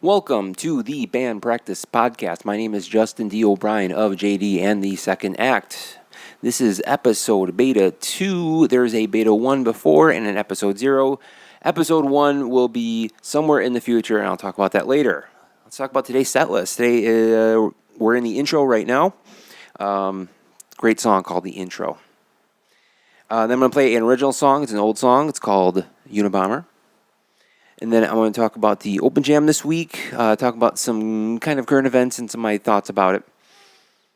Welcome to the Band Practice Podcast. My name is Justin D. O'Brien of JD and the Second Act. This is episode beta 2. There's a beta 1 before and an episode 0. Episode 1 will be somewhere in the future, and I'll talk about that later. Let's talk about today's set list. Today, we're in the intro right now. Great song called The Intro. Then I'm going to play an original song. It's an old song. It's called Unabomber. And then I'm going to talk about the Open Jam this week, talk about some kind of current events and some of my thoughts about it.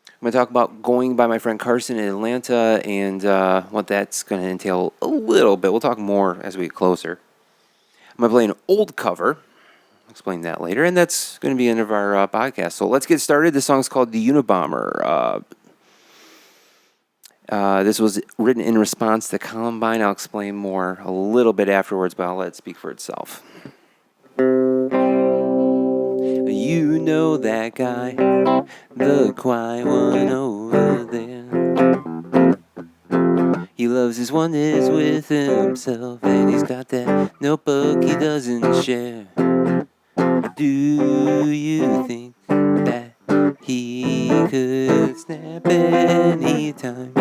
I'm going to talk about going by my friend Carson in Atlanta and what that's going to entail a little bit. We'll talk more as we get closer. I'm going to play an old cover. I'll explain that later. And that's going to be the end of our podcast. So let's get started. This song's called The Unabomber. This was written in response to Columbine. I'll explain more a little bit afterwards, but I'll let it speak for itself. You know that guy, the quiet one over there. He loves his oneness with himself, and he's got that notebook he doesn't share. Do you think that he could snap any time?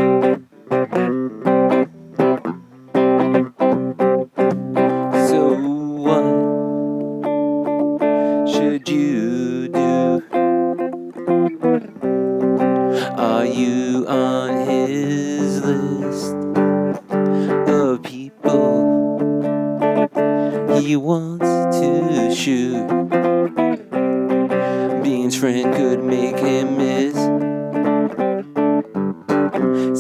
So what should you do? Are you on his list of people he wants to shoot? Being his friend could make him miss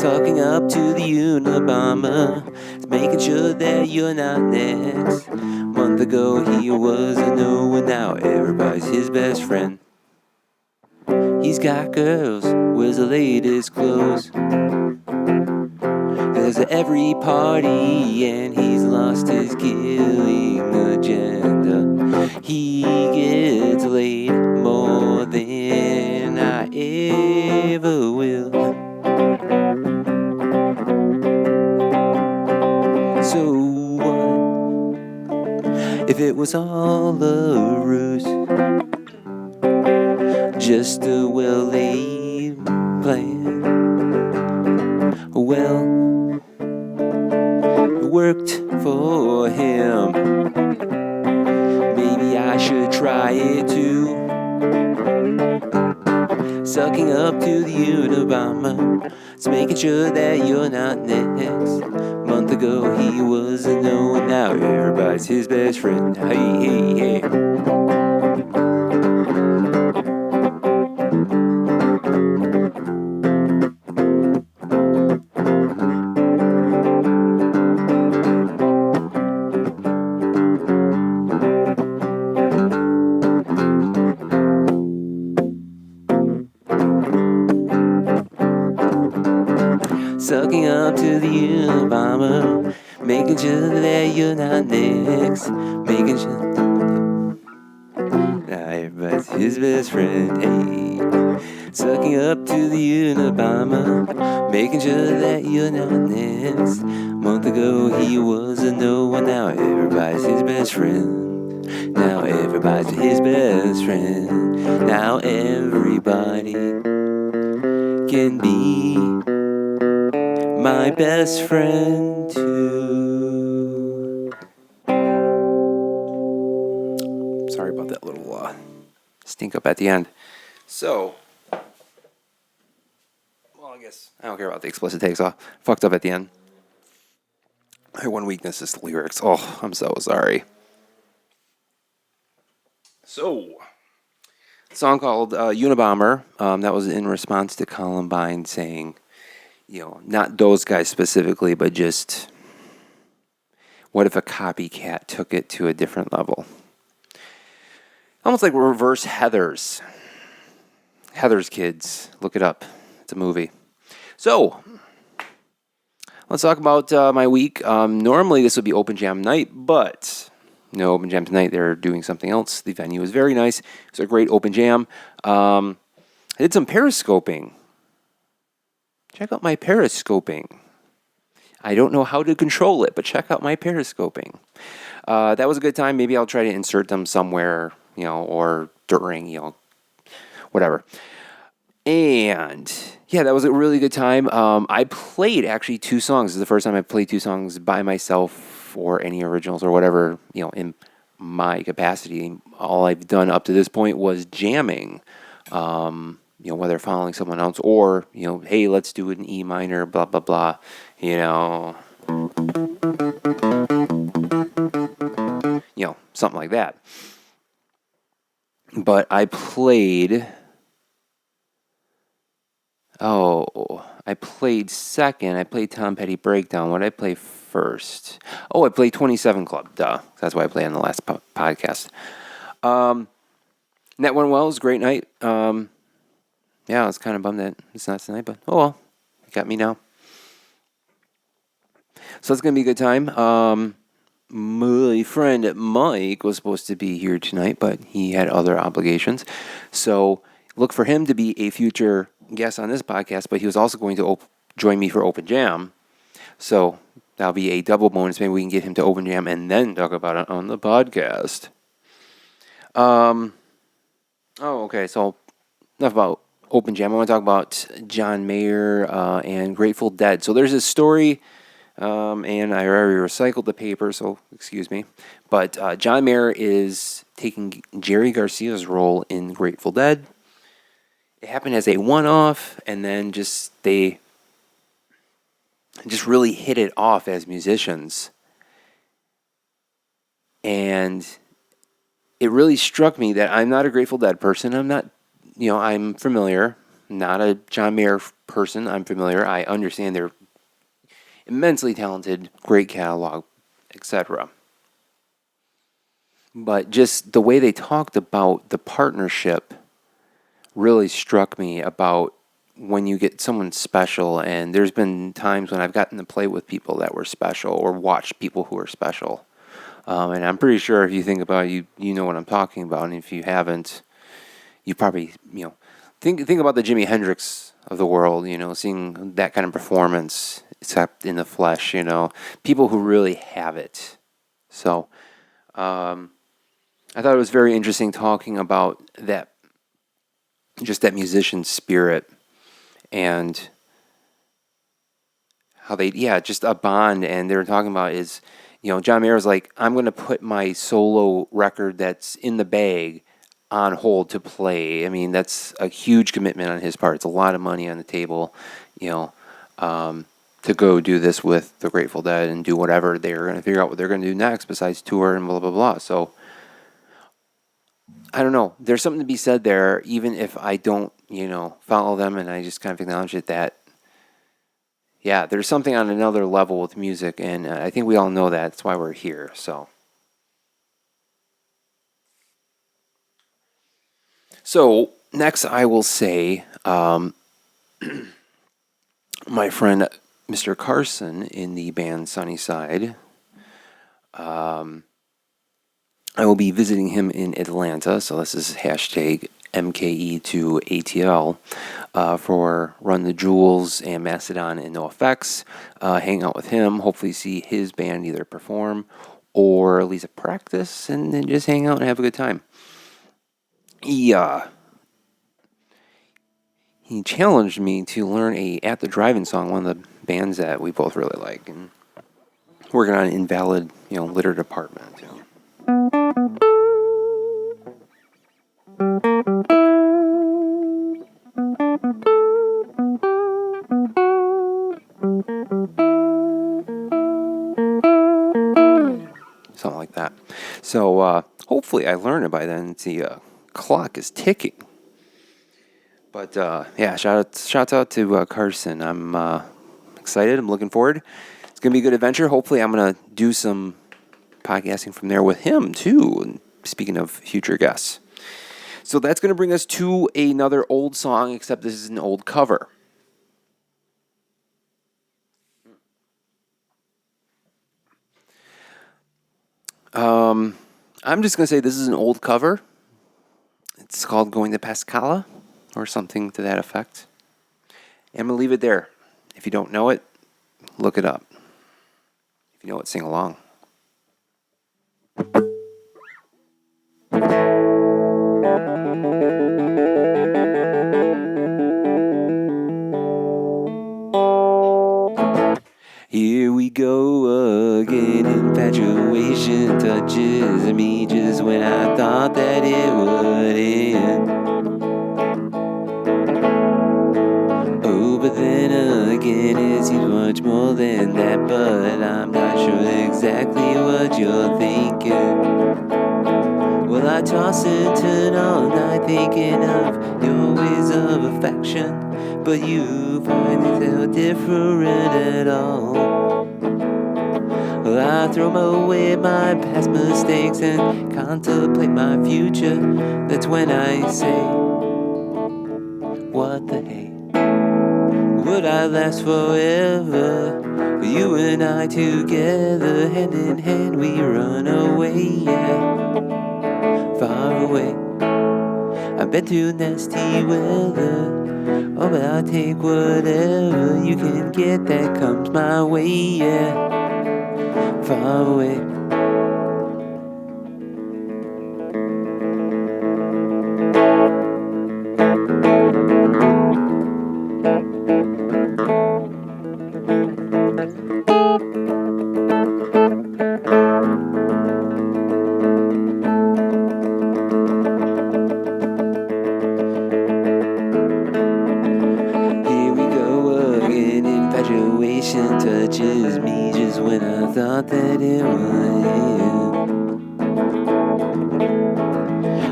talking up to the Unabomber, making sure that you're not next. A month ago he was a no, and now everybody's his best friend. He's got girls, wears the latest clothes, goes to every party, and he's lost his killing agenda. He gets laid more than I ever will. So what if it was all a ruse? Just a well-laid plan. Well, it worked for him. Maybe I should try it too. Sucking up to the Unabomber, it's making sure that you're not next. A month ago he was a no, and now everybody's his best friend. Hey, hey, hey. Sucking up to the Unabomber, making sure that you're not next. Making sure now everybody's his best friend. Hey, sucking up to the Unabomber, making sure that you're not next. A month ago he was a no, and now everybody's his best friend. Now everybody's his best friend. Now everybody can be my best friend too. Sorry about that little stink up at the end. So, well, I guess I don't care about the explicit takes off. Fucked up at the end. My one weakness is the lyrics. Oh, I'm so sorry. So, a song called Unabomber. That was in response to Columbine saying, you know, not those guys specifically, but just what if a copycat took it to a different level? Almost like reverse Heathers. Heathers Kids. Look it up. It's a movie. So, let's talk about my week. Normally this would be Open Jam night, but no Open Jam tonight. They're doing something else. The venue is very nice. It's a great Open Jam. I did some periscoping. Check out my periscoping. I don't know how to control it, but check out my periscoping. That was a good time. Maybe I'll try to insert them somewhere or during, whatever. And yeah, that was a really good time. I played actually 2 songs. This is the first time I played 2 songs by myself or any originals or whatever, in my capacity. All I've done up to this point was jamming, whether following someone else or, hey, let's do an E minor, blah, blah, blah, something like that. But I played second. I played Tom Petty Breakdown. What did I play first? I played 27 Club. Duh. That's why I played on the last podcast. And that went well. It was a great night. Yeah, I was kind of bummed that it's not tonight, but oh well. You got me now. So it's going to be a good time. My friend Mike was supposed to be here tonight, but he had other obligations. So look for him to be a future guest on this podcast, but he was also going to join me for Open Jam. So that'll be a double bonus. Maybe we can get him to Open Jam and then talk about it on the podcast. Okay. So enough about Open Jam. I want to talk about John Mayer and Grateful Dead. So there's this story, and I already recycled the paper, so excuse me. But John Mayer is taking Jerry Garcia's role in Grateful Dead. It happened as a one-off, and then they just really hit it off as musicians. And it really struck me that I'm not a Grateful Dead person. I'm not, I'm familiar. Not a John Mayer person. I'm familiar. I understand they're immensely talented, great catalog, etc. But just the way they talked about the partnership really struck me about when you get someone special, and there's been times when I've gotten to play with people that were special or watched people who were special. And I'm pretty sure if you think about it, you know what I'm talking about. And if you haven't, you probably, think about the Jimi Hendrix of the world, seeing that kind of performance, except in the flesh, people who really have it. So I thought it was very interesting talking about that, just that musician spirit and how just a bond. And they were talking about is, John Mayer was like, I'm going to put my solo record that's in the bag on hold to play. I mean, that's a huge commitment on his part. It's a lot of money on the table, to go do this with the Grateful Dead and do whatever. They're going to figure out what they're going to do next besides tour and blah, blah, blah. So I don't know. There's something to be said there, even if I don't, follow them, and I just kind of acknowledge it that, there's something on another level with music, and I think we all know that. That's why we're here. So next I will say, my friend Mr. Carson in the band Sunnyside, I will be visiting him in Atlanta, so this is hashtag MKE2ATL for Run the Jewels and Mastodon and NoFX. Hang out with him, hopefully see his band either perform or at least practice, and then just hang out and have a good time. He challenged me to learn a At the Drive-In song, one of the bands that we both really like, and working on an invalid, litter department. Something like that. So hopefully I learn it by then. The clock is ticking. But shout out to Carson. I'm excited. I'm looking forward. It's going to be a good adventure. Hopefully I'm going to do some podcasting from there with him too. And speaking of future guests. So that's going to bring us to another old song, except this is an old cover. I'm just going to say this is an old cover. It's called Going to Pascala, or something to that effect. And I'm going to leave it there. If you don't know it, look it up. If you know it, sing along. graduation touches me just when I thought that it would end. Oh, but then again, it seems much more than that, but I'm not sure exactly what you're thinking. Well, I toss and turn all night thinking of your ways of affection, but you find it so different at all. Well, I throw away my past mistakes and contemplate my future. That's when I say, what the hey? Would I last forever? You and I together, hand in hand, we run away, yeah. Far away. I've been through nasty weather. Oh, but I'll take whatever you can get that comes my way, yeah. Far away. Infatuation touches me just when I thought that it would.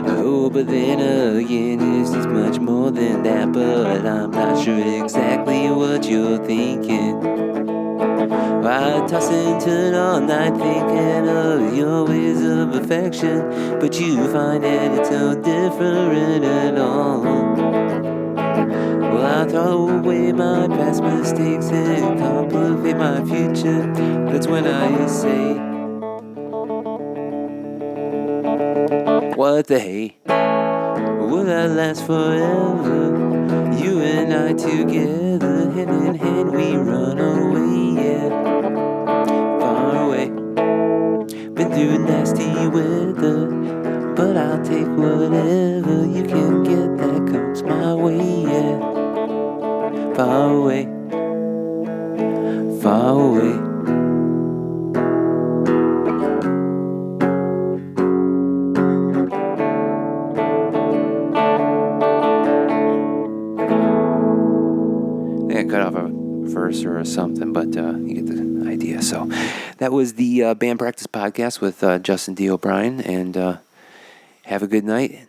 Oh, but then again, it's just much more than that, but I'm not sure exactly what you're thinking. I toss and turn all night thinking of your ways of affection, but you find that it's so different at all. Well, I throw away my past mistakes and contemplate my future. That's when I say, what the hey? Will I last forever? You and I together, hand in hand, we run away, yeah. Far away. Been through nasty weather, but I'll take whatever you can get that comes my way, yeah. Far away, far away. I cut off a verse or something, but you get the idea. So that was the Band Practice Podcast with Justin D. O'Brien, and have a good night.